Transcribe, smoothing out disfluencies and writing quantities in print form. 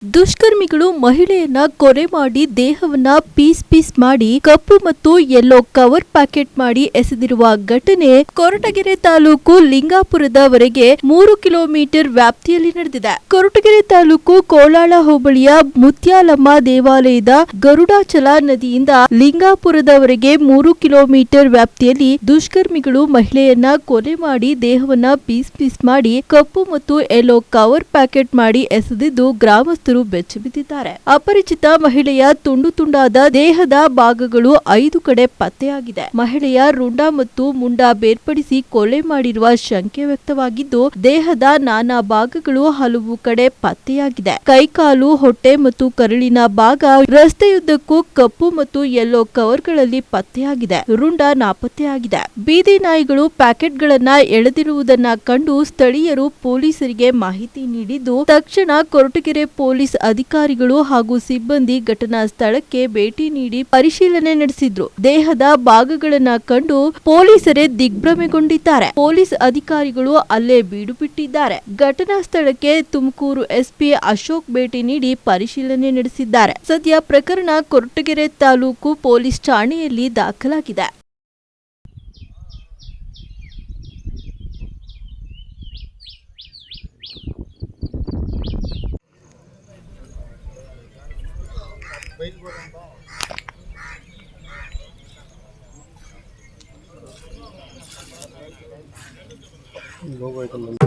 ದುಷ್ಕರ್ಮಿಗಳು ಮಹಿಳೆಯನ್ನ ಕೊಲೆ ಮಾಡಿ ದೇಹವನ್ನ ಪೀಸ್ ಮಾಡಿ ಕಪ್ಪು ಮತ್ತು ಯೆಲ್ಲೋ ಕವರ್ ಪ್ಯಾಕೆಟ್ ಮಾಡಿ ಎಸೆದಿರುವ ಘಟನೆ ಕೊರಟಗೆರೆ ತಾಲೂಕು ಲಿಂಗಾಪುರದವರೆಗೆ 3 ಕಿಲೋಮೀಟರ್ ವ್ಯಾಪ್ತಿಯಲ್ಲಿ ನಡೆದಿದೆ. ಕೊರಟಗೆರೆ ತಾಲೂಕು ಕೋಲಾಳ ಹೋಬಳಿಯ ಮುತ್ಯಾಲಮ್ಮ ದೇವಾಲಯದ ಗರುಡಾಚಲ ನದಿಯಿಂದ ಲಿಂಗಾಪುರದವರೆಗೆ 3 ಕಿಲೋಮೀಟರ್ ವ್ಯಾಪ್ತಿಯಲ್ಲಿ ದುಷ್ಕರ್ಮಿಗಳು ಮಹಿಳೆಯನ್ನ ಕೊಲೆ ಮಾಡಿ ದೇಹವನ್ನ ಪೀಸ್ ಮಾಡಿ ಕಪ್ಪು ಮತ್ತು ಯೆಲ್ಲೋ ಕವರ್ ಪ್ಯಾಕೆಟ್ ಮಾಡಿ ಎಸೆದಿದ್ದು ಗ್ರಾಮಸ್ಥರು ಬೆಚ್ಚಿಬಿದ್ದಿದ್ದಾರೆ. ಅಪರಿಚಿತ ಮಹಿಳೆಯ ತುಂಡಾದ ದೇಹದ ಭಾಗಗಳು 5 ಕಡೆ ಪತ್ತೆಯಾಗಿದೆ. ಮಹಿಳೆಯ ರುಂಡ ಮತ್ತು ಮುಂಡ ಬೇರ್ಪಡಿಸಿ ಕೊಲೆ ಮಾಡಿರುವ ಶಂಕೆ ವ್ಯಕ್ತವಾಗಿದ್ದು, ದೇಹದ ನಾನಾ ಭಾಗಗಳು ಹಲವು ಕಡೆ ಪತ್ತೆಯಾಗಿದೆ. ಕೈಕಾಲು, ಹೊಟ್ಟೆ ಮತ್ತು ಕರುಳಿನ ಭಾಗ ರಸ್ತೆಯುದ್ದಕ್ಕೂ ಕಪ್ಪು ಮತ್ತು ಯೆಲ್ಲೋ ಕವರ್ಗಳಲ್ಲಿ ಪತ್ತೆಯಾಗಿದೆ. ರುಂಡ ನಾಪತ್ತೆಯಾಗಿದೆ. ಬೀದಿ ನಾಯಿಗಳು ಪ್ಯಾಕೆಟ್ಗಳನ್ನ ಎಳೆದಿರುವುದನ್ನ ಕಂಡು ಸ್ಥಳೀಯರು ಪೊಲೀಸರಿಗೆ ಮಾಹಿತಿ ನೀಡಿದ್ದು, ತಕ್ಷಣ ಕೊರಟಗೆರೆ ಪೊಲೀಸ್ ಅಧಿಕಾರಿಗಳು ಹಾಗೂ ಸಿಬ್ಬಂದಿ ಘಟನಾ ಸ್ಥಳಕ್ಕೆ ಭೇಟಿ ನೀಡಿ ಪರಿಶೀಲನೆ ನಡೆಸಿದ್ರು. ದೇಹದ ಭಾಗಗಳನ್ನ ಕಂಡು ಪೊಲೀಸರೇ ದಿಗ್ಭ್ರಮೆಗೊಂಡಿದ್ದಾರೆ. ಪೊಲೀಸ್ ಅಧಿಕಾರಿಗಳು ಅಲ್ಲೇ ಬೀಡು ಬಿಟ್ಟಿದ್ದಾರೆ. ಘಟನಾ ಸ್ಥಳಕ್ಕೆ ತುಮಕೂರು ಎಸ್ಪಿ ಅಶೋಕ್ ಭೇಟಿ ನೀಡಿ ಪರಿಶೀಲನೆ ನಡೆಸಿದ್ದಾರೆ. ಸದ್ಯ ಪ್ರಕರಣ ಕೊರಟಗೆರೆ ತಾಲೂಕು ಪೊಲೀಸ್ ಠಾಣೆಯಲ್ಲಿ ದಾಖಲಾಗಿದೆ. लोगो